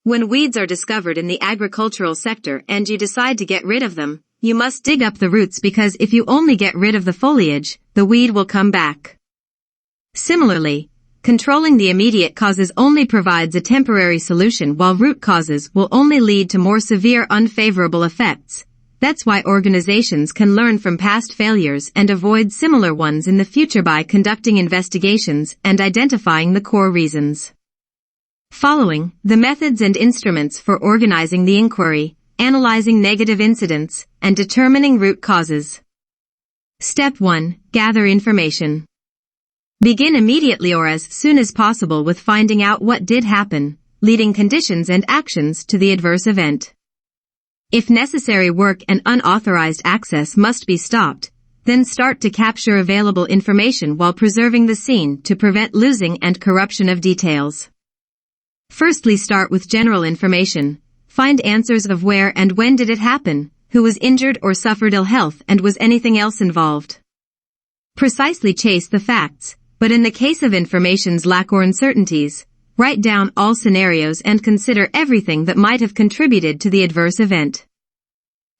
When weeds are discovered in the agricultural sector and you decide to get rid of them, you must dig up the roots because if you only get rid of the foliage, the weed will come back. Similarly, controlling the immediate causes only provides a temporary solution while root causes will only lead to more severe unfavorable effects. That's why organizations can learn from past failures and avoid similar ones in the future by conducting investigations and identifying the core reasons. Following, the methods and instruments for organizing the inquiry, analyzing negative incidents, and determining root causes. Step 1. Gather information. Begin immediately or as soon as possible with finding out what did happen, leading conditions and actions to the adverse event. If necessary work and unauthorized access must be stopped, then start to capture available information while preserving the scene to prevent losing and corruption of details. Firstly, start with general information. Find answers of where and when did it happen, who was injured or suffered ill health, and was anything else involved. Precisely chase the facts, but in the case of information's lack or uncertainties, write down all scenarios and consider everything that might have contributed to the adverse event.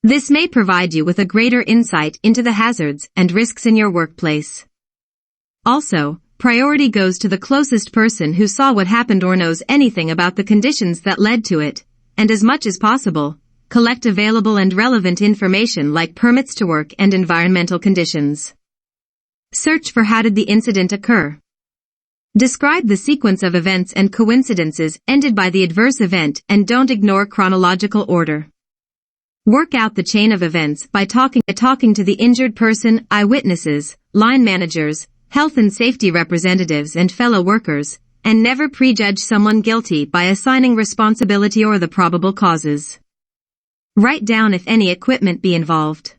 This may provide you with a greater insight into the hazards and risks in your workplace. Also, priority goes to the closest person who saw what happened or knows anything about the conditions that led to it, and as much as possible, collect available and relevant information like permits to work and environmental conditions. Search for how did the incident occur. Describe the sequence of events and coincidences ended by the adverse event and don't ignore chronological order. Work out the chain of events by talking to the injured person, eyewitnesses, line managers, health and safety representatives and fellow workers, and never prejudge someone guilty by assigning responsibility or the probable causes. Write down if any equipment be involved.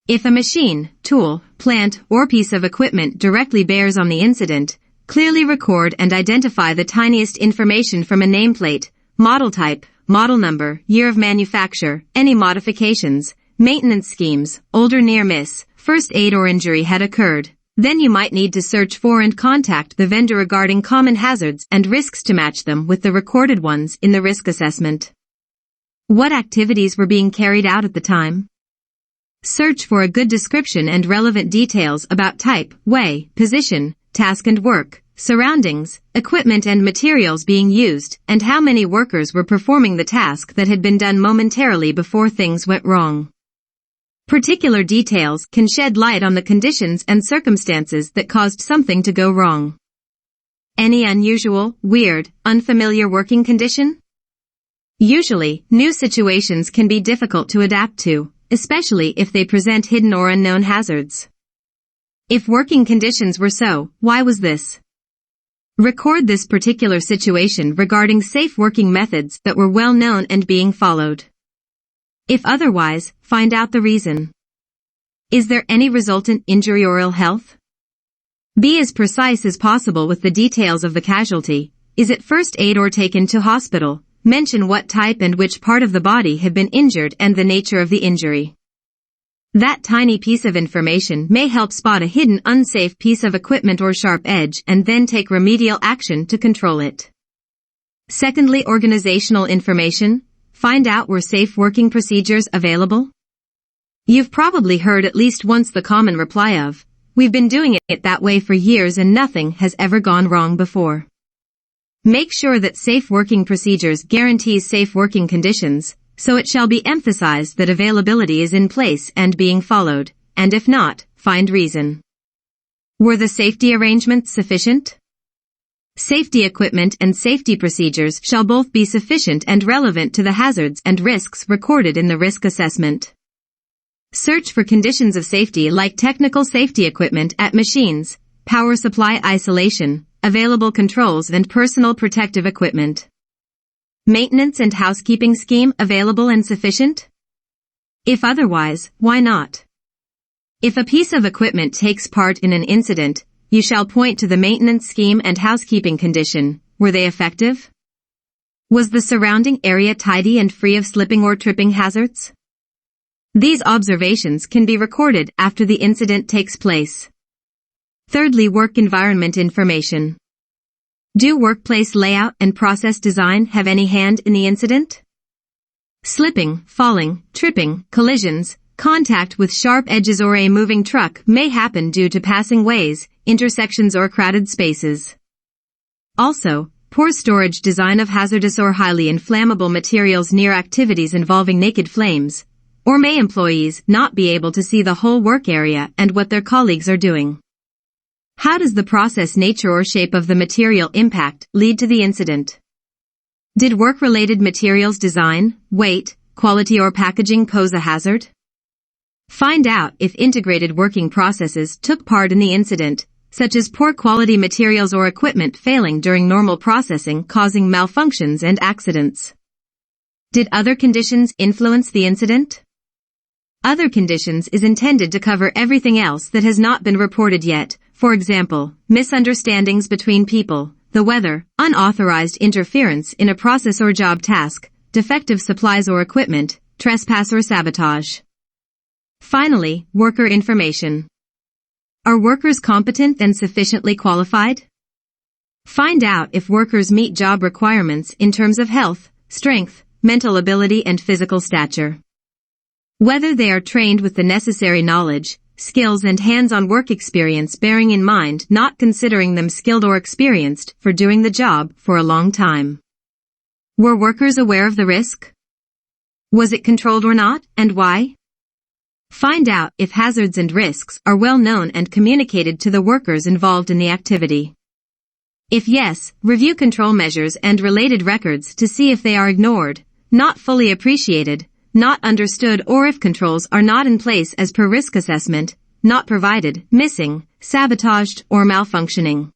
If a machine, tool, plant, or piece of equipment directly bears on the incident, clearly record and identify the tiniest information from a nameplate, model type, model number, year of manufacture, any modifications, maintenance schemes, older near miss, first aid or injury had occurred. Then you might need to search for and contact the vendor regarding common hazards and risks to match them with the recorded ones in the risk assessment. What activities were being carried out at the time? Search for a good description and relevant details about type, way, position, task and work, surroundings, equipment and materials being used, and how many workers were performing the task that had been done momentarily before things went wrong. Particular details can shed light on the conditions and circumstances that caused something to go wrong. Any unusual, weird, unfamiliar working condition? Usually, new situations can be difficult to adapt to, especially if they present hidden or unknown hazards. If working conditions were so, why was this? Record this particular situation regarding safe working methods that were well known and being followed. If otherwise, find out the reason. Is there any resultant injury or ill health? Be as precise as possible with the details of the casualty. Is it first aid or taken to hospital? Mention what type and which part of the body had been injured and the nature of the injury. That tiny piece of information may help spot a hidden unsafe piece of equipment or sharp edge and then take remedial action to control it. Secondly, organizational information. Find out were safe working procedures available? You've probably heard at least once the common reply of, "We've been doing it that way for years and nothing has ever gone wrong before." Make sure that safe working procedures guarantees safe working conditions, so it shall be emphasized that availability is in place and being followed, and if not, find reason. Were the safety arrangements sufficient? Safety equipment and safety procedures shall both be sufficient and relevant to the hazards and risks recorded in the risk assessment. Search for conditions of safety like technical safety equipment at machines, power supply isolation, available controls and personal protective equipment. Maintenance and housekeeping scheme available and sufficient? If otherwise, why not? If a piece of equipment takes part in an incident, you shall point to the maintenance scheme and housekeeping condition. Were they effective? Was the surrounding area tidy and free of slipping or tripping hazards? These observations can be recorded after the incident takes place. Thirdly, work environment information. Do workplace layout and process design have any hand in the incident? Slipping, falling, tripping, collisions, contact with sharp edges or a moving truck may happen due to passing ways, intersections or crowded spaces. Also, poor storage design of hazardous or highly inflammable materials near activities involving naked flames, or may employees not be able to see the whole work area and what their colleagues are doing. How does the process nature or shape of the material impact lead to the incident? Did work-related materials design, weight, quality or packaging pose a hazard? Find out if integrated working processes took part in the incident, such as poor quality materials or equipment failing during normal processing causing malfunctions and accidents. Did other conditions influence the incident? Other conditions is intended to cover everything else that has not been reported yet, for example, misunderstandings between people, the weather, unauthorized interference in a process or job task, defective supplies or equipment, trespass or sabotage. Finally, worker information. Are workers competent and sufficiently qualified? Find out if workers meet job requirements in terms of health, strength, mental ability and physical stature. Whether they are trained with the necessary knowledge, skills and hands-on work experience, bearing in mind not considering them skilled or experienced for doing the job for a long time. Were workers aware of the risk? Was it controlled or not, and why? Find out if hazards and risks are well known and communicated to the workers involved in the activity. If yes, review control measures and related records to see if they are ignored, not fully appreciated, not understood, or if controls are not in place as per risk assessment, not provided, missing, sabotaged, or malfunctioning.